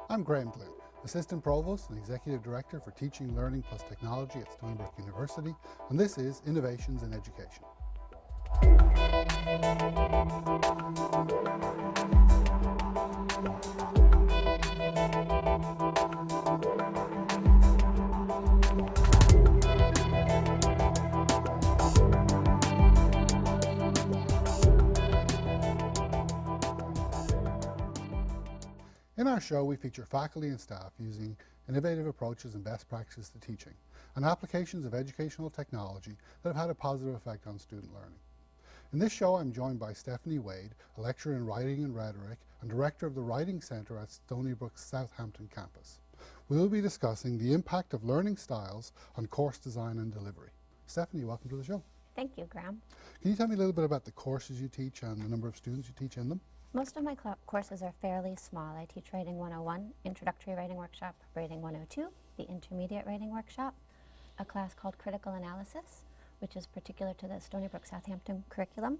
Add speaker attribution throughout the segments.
Speaker 1: I'm Graham Glynn, Assistant Provost and Executive Director for Teaching, Learning plus Technology at Stony Brook University, and this is Innovations in Education. In our show, we feature faculty and staff using innovative approaches and best practices to teaching and applications of educational technology that have had a positive effect on student learning. In this show, I'm joined by Stephanie Wade, a lecturer in writing and rhetoric and director of the Writing Centre at Stony Brook's Southampton campus. We will be discussing the impact of learning styles on course design and delivery. Stephanie, welcome to the show.
Speaker 2: Thank you, Graham.
Speaker 1: Can you tell me a little bit about the courses you teach and the number of students you teach in them?
Speaker 2: Most of my courses are fairly small. I teach Writing 101, Introductory Writing Workshop, Writing 102, the Intermediate Writing Workshop, a class called Critical Analysis, which is particular to the Stony Brook Southampton curriculum,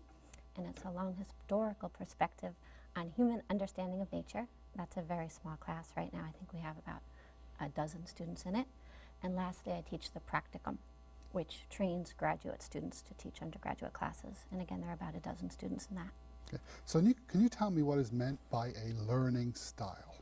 Speaker 2: and it's a long historical perspective on human understanding of nature. That's a very small class right now. I think we have about a dozen students in it. And lastly, I teach the Practicum, which trains graduate students to teach undergraduate classes. And again, there are about a dozen students in that.
Speaker 1: Okay. So can you tell me what is meant by a learning style?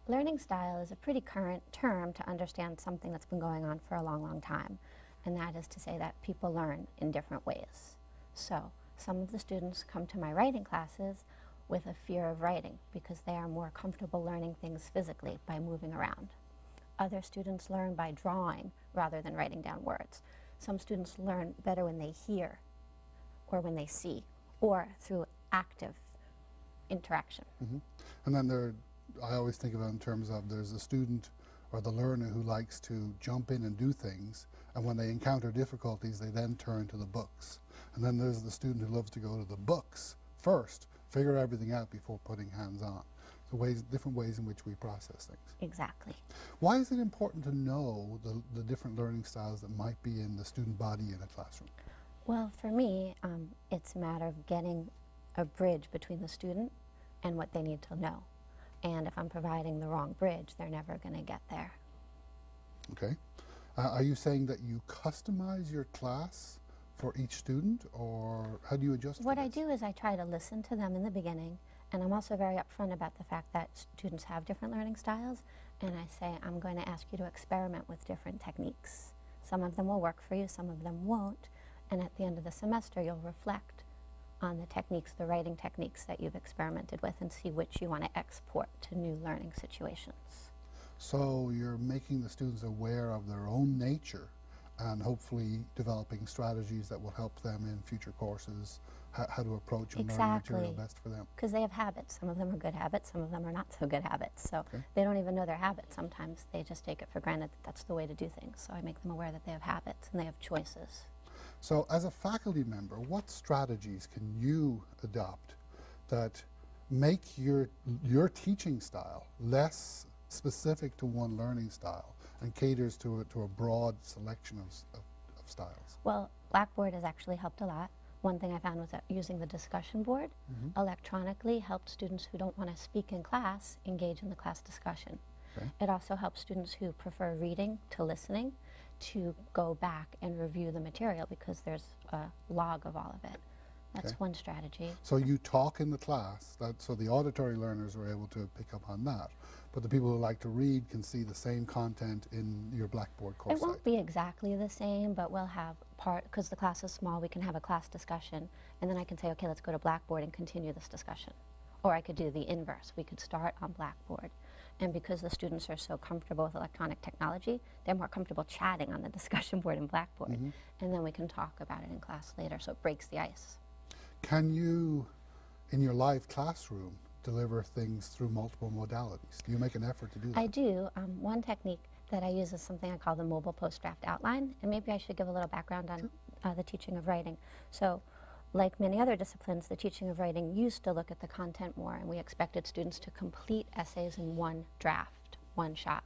Speaker 2: Learning style is a pretty current term to understand something that's been going on for a long, long time. And that is to say that people learn in different ways. So some of the students come to my writing classes with a fear of writing because they are more comfortable learning things physically by moving around. Other students learn by drawing rather than writing down words. Some students learn better when they hear or when they see or through active interaction.
Speaker 1: Mm-hmm. And then I always think of it in terms of there's a student or the learner who likes to jump in and do things, and when they encounter difficulties they then turn to the books. And then there's the student who loves to go to the books first, figure everything out before putting hands on. So different ways in which we process things.
Speaker 2: Exactly.
Speaker 1: Why is it important to know the different learning styles that might be in the student body in a classroom?
Speaker 2: Well, for me, it's a matter of getting a bridge between the student and what they need to know. And if I'm providing the wrong bridge, they're never going to get there.
Speaker 1: Okay. Are you saying that you customize your class for each student, or how do you adjust
Speaker 2: What I do is I try to listen to them in the beginning, and I'm also very upfront about the fact that students have different learning styles, and I say, I'm going to ask you to experiment with different techniques. Some of them will work for you, some of them won't, and at the end of the semester you'll reflect on the techniques, the writing techniques that you've experimented with, and see which you want to export to new learning situations.
Speaker 1: So you're making the students aware of their own nature and hopefully developing strategies that will help them in future courses, how to approach and learn material best for them.
Speaker 2: Because they have habits. Some of them are good habits, some of them are not so good habits. So they don't even know their habits sometimes. They just take it for granted that that's the way to do things. So I make them aware that they have habits and they have choices.
Speaker 1: So as a faculty member, what strategies can you adopt that make your teaching style less specific to one learning style and caters to a broad selection of styles?
Speaker 2: Well, Blackboard has actually helped a lot. One thing I found was that using the discussion board electronically helped students who don't want to speak in class engage in the class discussion. Okay. It also helps students who prefer reading to listening to go back and review the material because there's a log of all of it. That's one strategy.
Speaker 1: So you talk in the class, so the auditory learners are able to pick up on that, but the people who like to read can see the same content in your Blackboard course.
Speaker 2: It won't be exactly the same, but we'll have because the class is small, we can have a class discussion, and then I can say, okay, let's go to Blackboard and continue this discussion. Or I could do the inverse. We could start on Blackboard. And because the students are so comfortable with electronic technology, they're more comfortable chatting on the discussion board in Blackboard. And then we can talk about it in class later, so it breaks the ice.
Speaker 1: Can you, in your live classroom, deliver things through multiple modalities? Do you make an effort to do that?
Speaker 2: I do. One technique that I use is something I call the mobile post-draft outline. And maybe I should give a little background on the teaching of writing. So, like many other disciplines, the teaching of writing used to look at the content more, and we expected students to complete essays in one draft, one shot.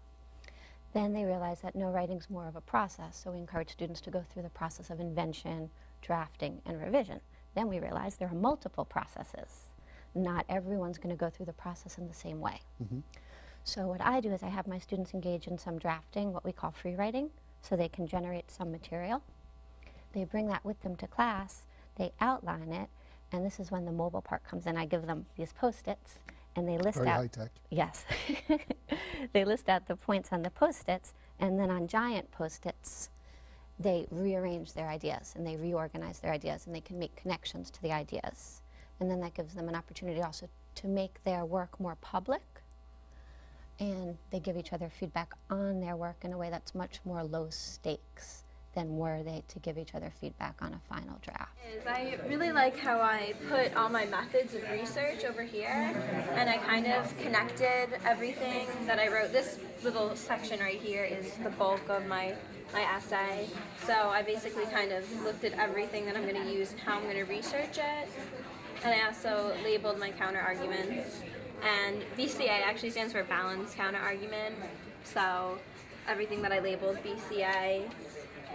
Speaker 2: Then they realized that no, writing's more of a process, so we encourage students to go through the process of invention, drafting, and revision. Then we realized there are multiple processes. Not everyone's going to go through the process in the same way. So what I do is I have my students engage in some drafting, what we call free writing, so they can generate some material. They bring that with them to class, they outline it, and this is when the mobile part comes in. I give them these Post-its, and they list
Speaker 1: Very
Speaker 2: out—
Speaker 1: high tech.
Speaker 2: Yes. They list out the points on the Post-its, and then on giant Post-its, they rearrange their ideas, and they reorganize their ideas, and they can make connections to the ideas. And then that gives them an opportunity also to make their work more public, and they give each other feedback on their work in a way that's much more low stakes than were they to give each other feedback on a final draft.
Speaker 3: I really like how I put all my methods of research over here, and I kind of connected everything that I wrote. This little section right here is the bulk of my essay, so I basically kind of looked at everything that I'm going to use and how I'm going to research it, and I also labeled my counter-arguments. And BCA actually stands for Balanced Counter-Argument, so everything that I labeled BCA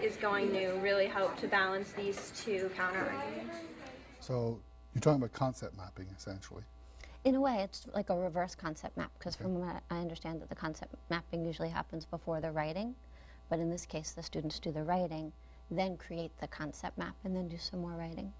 Speaker 3: is going to really help to balance these two counter-arguments.
Speaker 1: So you're talking about concept mapping, essentially.
Speaker 2: In a way, it's like a reverse concept map, because from what I understand that the concept mapping usually happens before the writing, but in this case the students do the writing, then create the concept map, and then do some more writing.